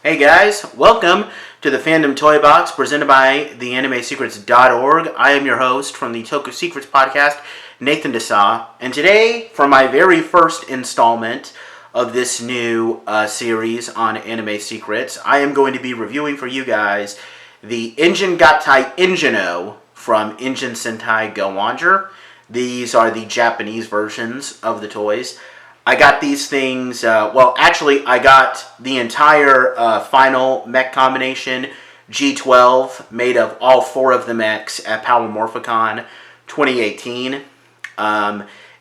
Hey guys, welcome to the Fandom Toy Box presented by theanimesecrets.org. I am your host from the Toku Secrets podcast, Nathan Desa, and today, for my very first installment of this new series on Anime Secrets, I am going to be reviewing for you guys the Engine Gattai Engino from Engine Sentai Go-Onger. These are the Japanese versions of the toys. I got these things, I got the entire final mech combination, G12, made of all four of the mechs at Power Morphicon 2018.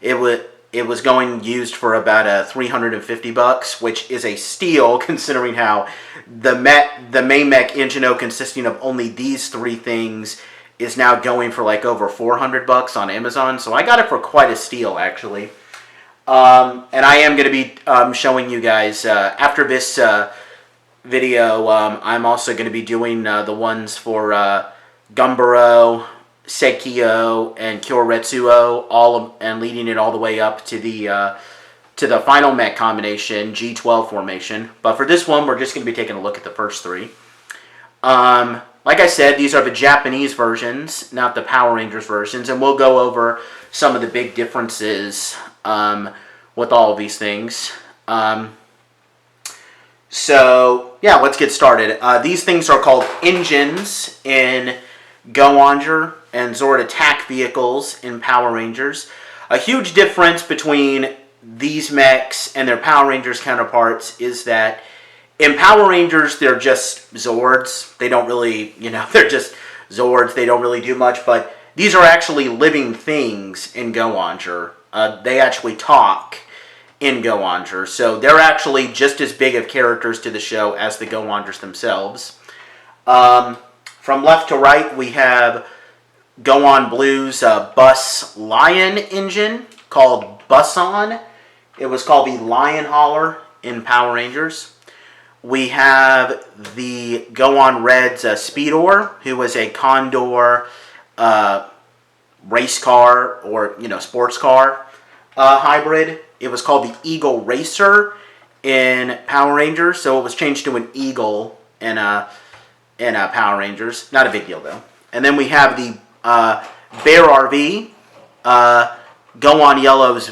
It was going used for about $350, which is a steal considering how the main mech Engino, consisting of only these three things, is now going for like over $400 on Amazon. So I got it for quite a steal, actually. And I am going to be showing you guys, after this video, I'm also going to be doing the ones for Gumburo, Sekio, and Kyoretsuo, and leading it all the way up to the final mech combination, G12 formation. But for this one, we're just going to be taking a look at the first three. Like I said, these are the Japanese versions, not the Power Rangers versions, and we'll go over some of the big differences with all of these things. So, yeah, let's get started. These things are called engines in Go-Onger and Zord attack vehicles in Power Rangers. A huge difference between these mechs and their Power Rangers counterparts is that in Power Rangers, they're just Zords. They don't really, they're just Zords. They don't really do much, but these are actually living things in Go-Onger. They actually talk in Go-Onger, so they're actually just as big of characters to the show as the Go-Ongers themselves. From left to right, we have Go-On Blue's Bus Lion engine called Bus-On. It was called the Lion Hauler in Power Rangers. We have the Go-On Red's Speedor, who was a Condor race car or sports car hybrid. It was called the Eagle Racer in Power Rangers, so it was changed to an Eagle in Power Rangers. Not a big deal though. And then we have the Bear RV, Go-On Yellow's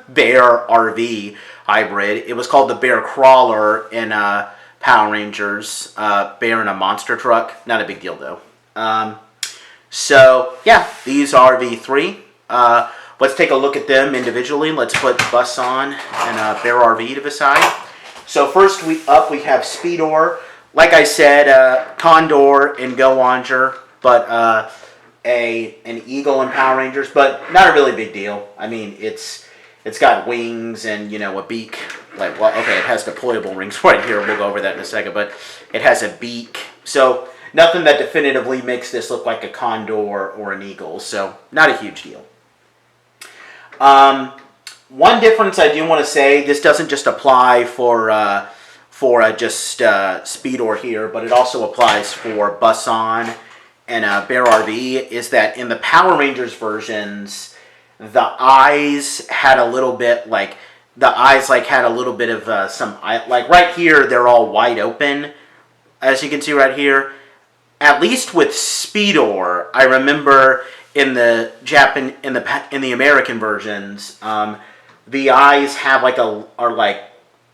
Bear RV hybrid. It was called the Bear Crawler in Power Rangers. Bear in a monster truck. Not a big deal though. So, yeah, these are the three. Let's take a look at them individually. Let's put Bus-On and Bear RV to the side. So first we have Speedor. Like I said, Condor in Go-Onger, but an Eagle in Power Rangers, but not a really big deal. I mean, it's got wings and, a beak. It has deployable rings right here. We'll go over that in a second, but it has a beak. So nothing that definitively makes this look like a Condor or an Eagle, so not a huge deal. One difference I do want to say, this doesn't just apply for just Speedor here, but it also applies for Bus-On and Bear RV, is that in the Power Rangers versions, the eyes had a little bit, of some, right here, they're all wide open, as you can see right here. At least with Speedor, I remember in the American versions, the eyes have are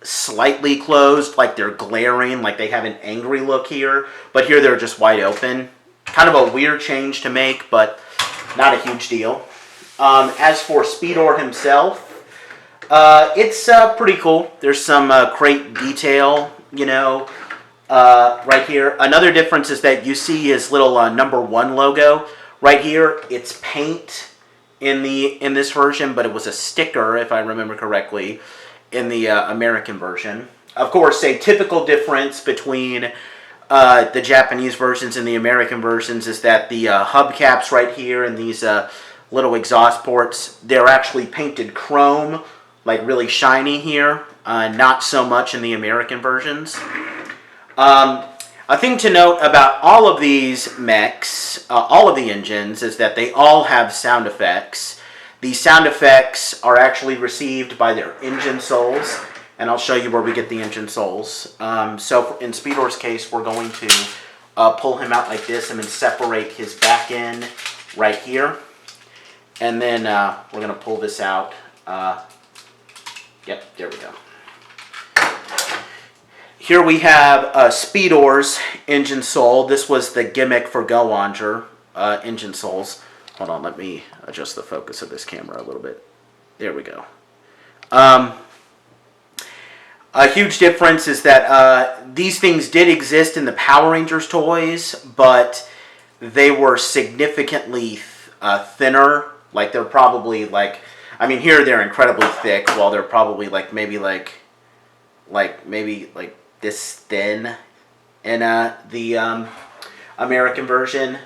slightly closed, like they're glaring, like they have an angry look here. But here they're just wide open. Kind of a weird change to make, but not a huge deal. As for Speedor himself, it's pretty cool. There's some great detail, right here. Another difference is that you see his little number 1 logo right here. It's paint in this version, but it was a sticker, if I remember correctly, in the American version. Of course, a typical difference between the Japanese versions and the American versions is that the hubcaps right here and these little exhaust ports, they're actually painted chrome, like really shiny here. Not so much in the American versions. A thing to note about all of these mechs, all of the engines, is that they all have sound effects. These sound effects are actually received by their engine souls. and I'll show you where we get the engine souls. So in Speedor's case, we're going to pull him out like this and then separate his back end right here. And then we're going to pull this out. Yep, there we go. Here we have Speedor's engine soul. This was the gimmick for Go-Onger engine souls. Hold on, let me adjust the focus of this camera a little bit. There we go. A huge difference is that these things did exist in the Power Rangers toys, but they were significantly thinner. Like they're probably like, I mean, here they're incredibly thick, while they're probably like maybe this thin in the American version.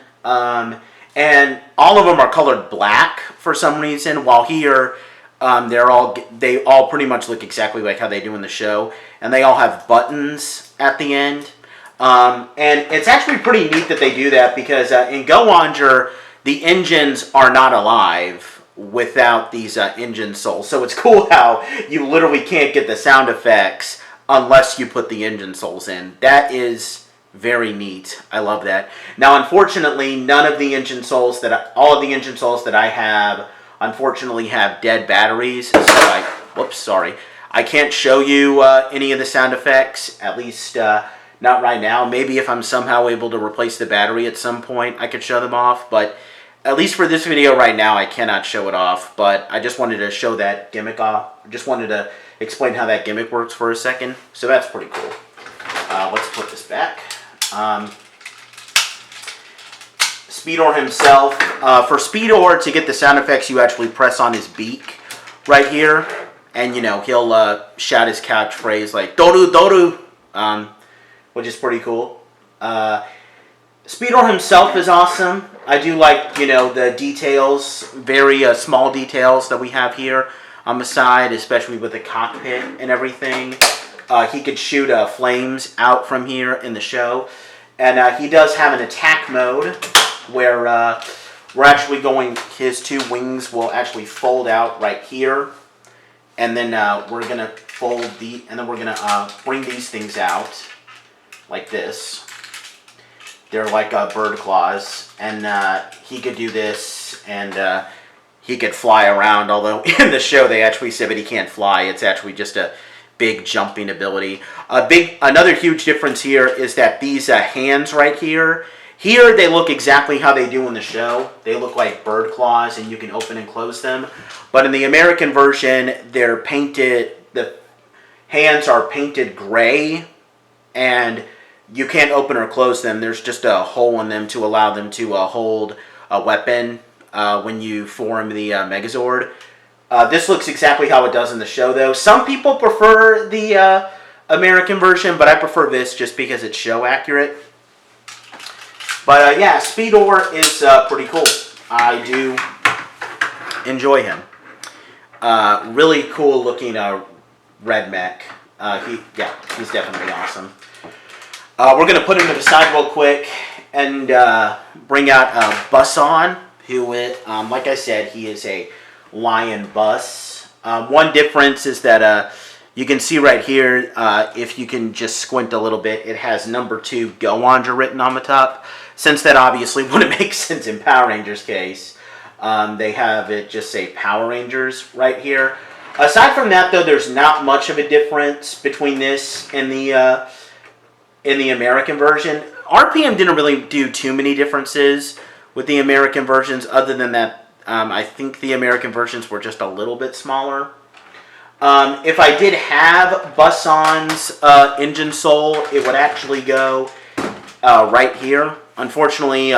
And all of them are colored black for some reason, while here they all pretty much look exactly like how they do in the show, and they all have buttons at the end. And it's actually pretty neat that they do that, because in Go-Onger, the engines are not alive without these engine souls. So it's cool how you literally can't get the sound effects unless you put the engine souls in. That is very neat. I love that. Now, unfortunately, all of the engine souls that I have, unfortunately, have dead batteries. So I can't show you any of the sound effects, at least not right now. Maybe if I'm somehow able to replace the battery at some point, I could show them off. But at least for this video right now, I cannot show it off. But I just wanted to show that gimmick off. Just wanted to explain how that gimmick works for a second. So that's pretty cool. Let's put this back. Speedor himself. For Speedor, to get the sound effects, you actually press on his beak right here. And, you know, he'll shout his catchphrase like, Doru, Doru, which is pretty cool. Speedor himself is awesome. I do like, you know, the details, very small details that we have here on the side, especially with the cockpit and everything. He could shoot flames out from here in the show. And he does have an attack mode where we're actually going, his two wings will actually fold out right here. And then we're going to fold and then we're going to bring these things out like this. They're like bird claws. And he could do this, and he could fly around, although in the show they actually said that he can't fly. It's actually just a big jumping ability. Another huge difference here is that these hands right here, they look exactly how they do in the show. They look like bird claws, and you can open and close them. But in the American version, they're painted, the hands are painted gray, and you can't open or close them. There's just a hole in them to allow them to hold a weapon when you form the Megazord. This looks exactly how it does in the show, though. Some people prefer the American version, but I prefer this just because it's show accurate. But yeah, Speedor is pretty cool. I do enjoy him. Really cool looking red mech. He's definitely awesome. We're going to put him to the side real quick and bring out Buson, who, like I said, he is a lion bus. One difference is that you can see right here, if you can just squint a little bit, it has number 2 Go-Onger written on the top. Since that obviously wouldn't make sense in Power Rangers case, they have it just say Power Rangers right here. Aside from that, though, there's not much of a difference between this and the American version. RPM didn't really do too many differences with the American versions, other than that I think the American versions were just a little bit smaller. If I did have Buson's engine soul, it would actually go right here. Unfortunately,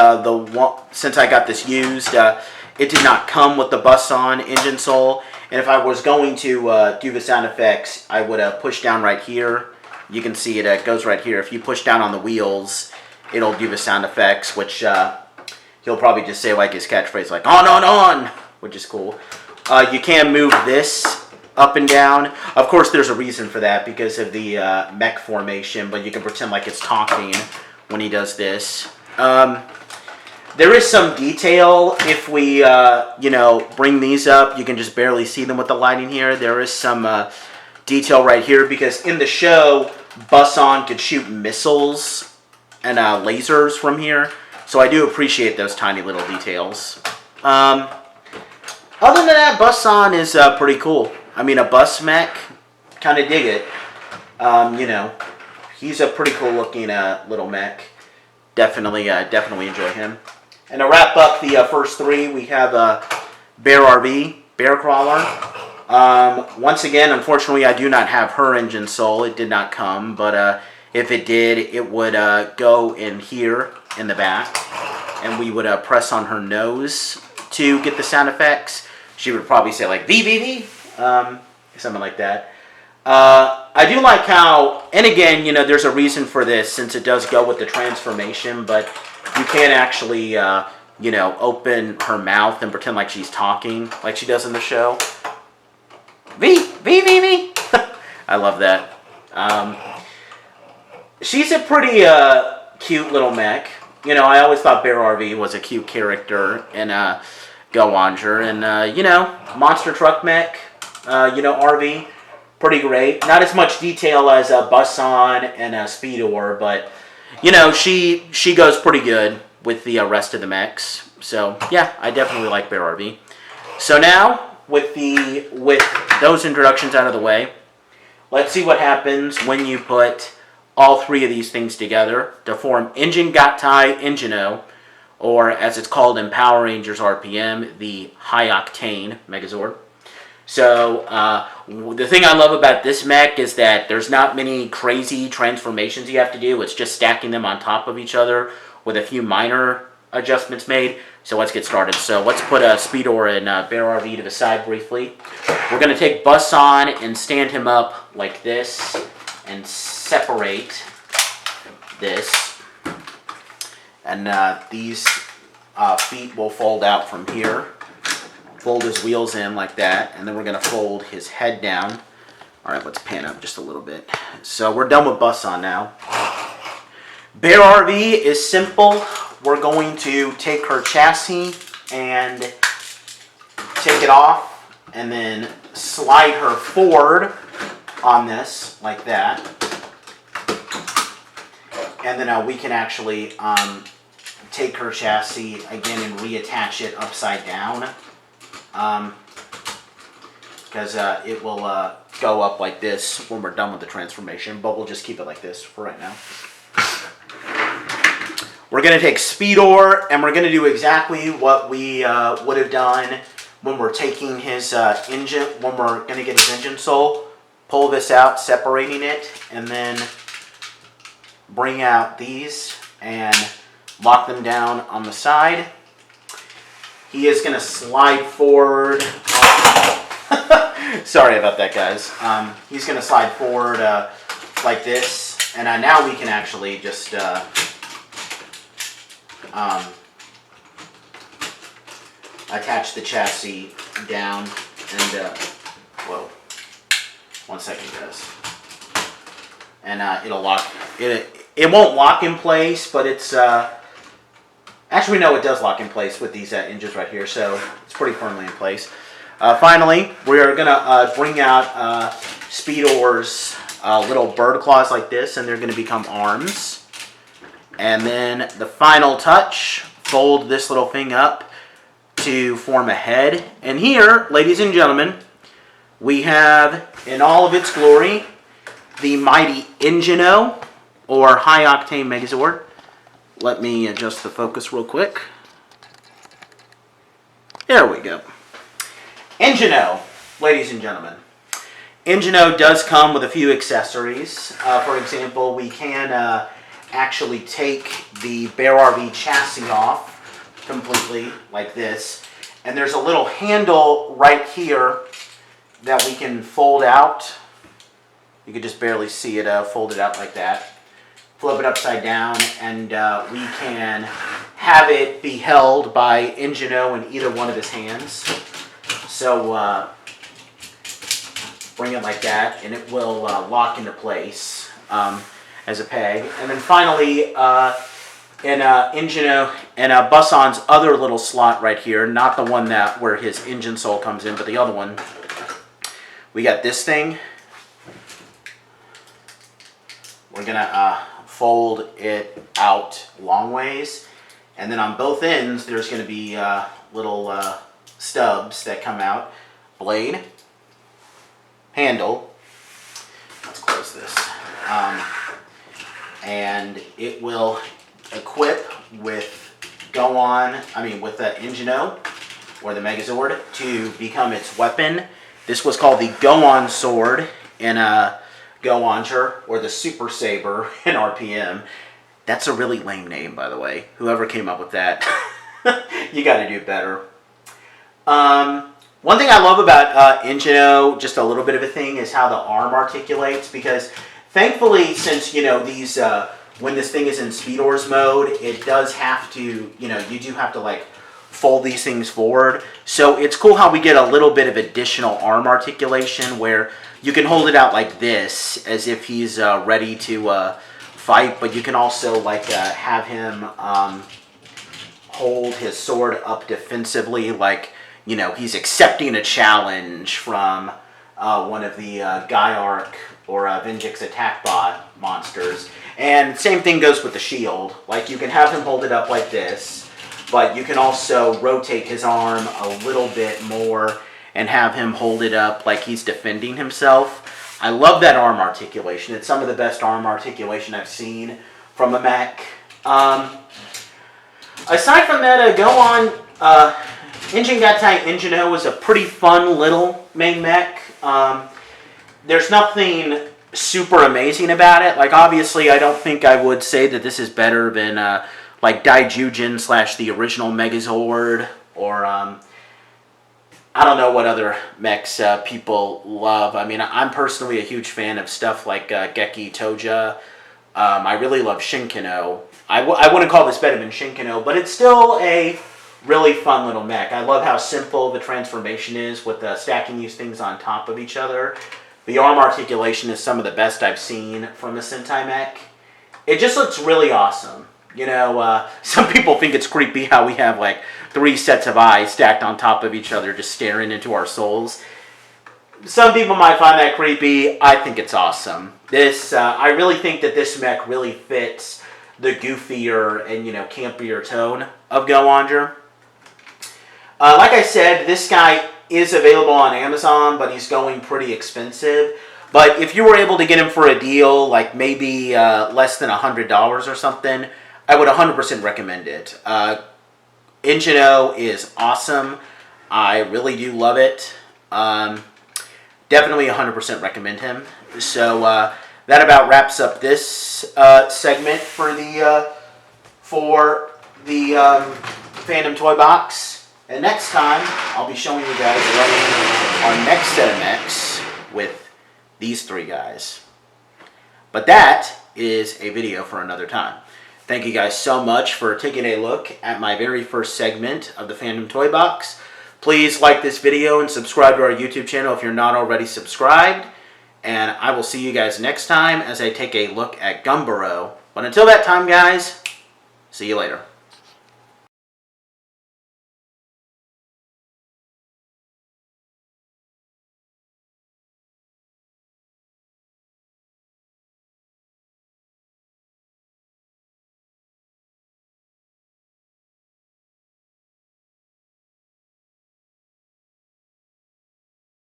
since I got this used, it did not come with the Buson engine soul. And if I was going to do the sound effects, I would push down right here. You can see it goes right here. If you push down on the wheels, it'll do the sound effects, which he'll probably just say like his catchphrase, like on, which is cool. You can move this up and down. Of course, there's a reason for that because of the mech formation, but you can pretend like it's talking when he does this. There is some detail if we, bring these up. You can just barely see them with the lighting here. There is some detail right here because in the show, Busan could shoot missiles and lasers from here. So I do appreciate those tiny little details. Other than that, Busan is pretty cool. I mean, a bus mech, kind of dig it. You know, he's a pretty cool looking little mech. Definitely enjoy him. And to wrap up the first three, we have Bear RV, Bear Crawler. Once again, unfortunately, I do not have her engine soul. It did not come, but if it did, it would go in here in the back, and we would press on her nose to get the sound effects. She would probably say like V V V, something like that. I do like how, and again, you know, there's a reason for this since it does go with the transformation, but you can't actually, you know, open her mouth and pretend like she's talking like she does in the show. V, V, V, V. I love that. She's a pretty cute little mech. You know, I always thought Bear RV was a cute character in Go-Onger. And, you know, monster truck mech, you know, RV, pretty great. Not as much detail as Busan and Speedor, but, you know, she goes pretty good with the rest of the mechs. So, yeah, I definitely like Bear RV. So now, with those introductions out of the way, let's see what happens when you put all three of these things together to form Engine Gattai Engino, or as it's called in Power Rangers RPM, the High Octane Megazord. So the thing I love about this mech is that there's not many crazy transformations you have to do. It's just stacking them on top of each other with a few minor adjustments made. So let's get started. So let's put Speedor and Bear RV to the side briefly. We're going to take Busan and stand him up like this and separate this. And these feet will fold out from here. Fold his wheels in like that. And then we're going to fold his head down. All right, let's pan up just a little bit. So we're done with Busan now. Bear RV is simple. We're going to take her chassis and take it off and then slide her forward on this like that. And then we can actually take her chassis again and reattach it upside down. Because it will go up like this when we're done with the transformation, but we'll just keep it like this for right now. We're going to take Speedor, and we're going to do exactly what we would have done when we're taking his engine, when we're going to get his engine soul. Pull this out, separating it, and then bring out these and lock them down on the side. He is going to slide forward. Sorry about that, guys. He's going to slide forward like this, and now we can actually just attach the chassis down and whoa, one second, guys, and it'll lock. It won't lock in place, but it's actually no, it does lock in place with these hinges right here, so it's pretty firmly in place. Finally, we are gonna bring out Speedor's little bird claws like this, and they're gonna become arms. And then the final touch, fold this little thing up to form a head. And here, ladies and gentlemen, we have, in all of its glory, the mighty Engino, or High Octane Megazord. Let me adjust the focus real quick. There we go. Engino, ladies and gentlemen. Engino does come with a few accessories. For example, we can actually take the Bear RV chassis off completely like this, and there's a little handle right here that we can fold out. You can just barely see it folded out like that. Flip it upside down, and we can have it be held by Engino in either one of his hands. So bring it like that, and it will lock into place as a peg. And then finally, in Engino and Busan's other little slot right here, not the one where his engine soul comes in, but the other one, we got this thing, we're going to fold it out long ways. And then on both ends, there's going to be little stubs that come out. Blade, handle. Let's close this. And it will equip with with the Engine-O, or the Megazord, to become its weapon. This was called the Go-On Sword in Go-Onger, or the Super Saber in RPM. That's a really lame name, by the way. Whoever came up with that, you got to do better. One thing I love about Engine-O, just a little bit of a thing, is how the arm articulates, because thankfully, since, these, when this thing is in Speedor's mode, it does have to, you do have to, like, fold these things forward. So it's cool how we get a little bit of additional arm articulation where you can hold it out like this, as if he's ready to fight, but you can also, like, have him hold his sword up defensively, like, he's accepting a challenge from one of the Gaiark or Vengix attack bot monsters. And same thing goes with the shield. Like, you can have him hold it up like this, but you can also rotate his arm a little bit more and have him hold it up like he's defending himself. I love that arm articulation. It's some of the best arm articulation I've seen from a mech. Aside from that, Go-On, Engine Gatai Engine-O was a pretty fun little main mech. There's nothing super amazing about it. Like, obviously, I don't think I would say that this is better than, like, Daijujin / the original Megazord, or, I don't know what other mechs people love. I mean, I'm personally a huge fan of stuff like Geki Toja. I really love Shinkino. I wouldn't call this better than Shinkino, but it's still a really fun little mech. I love how simple the transformation is with stacking these things on top of each other. The arm articulation is some of the best I've seen from a Sentai mech. It just looks really awesome. Some people think it's creepy how we have, like, 3 sets of eyes stacked on top of each other just staring into our souls. Some people might find that creepy. I think it's awesome. I really think that this mech really fits the goofier and, campier tone of Go-Onger. Like I said, this guy is available on Amazon, but he's going pretty expensive. But if you were able to get him for a deal, like maybe less than $100 or something, I would 100% recommend it. Engine-O is awesome. I really do love it. Definitely 100% recommend him. So that about wraps up this segment for the Fandom Toy Box. And next time, I'll be showing you guys our next set of mechs with these 3 guys. But that is a video for another time. Thank you guys so much for taking a look at my very first segment of the Fandom Toy Box. Please like this video and subscribe to our YouTube channel if you're not already subscribed. And I will see you guys next time as I take a look at Gumboro. But until that time, guys, see you later.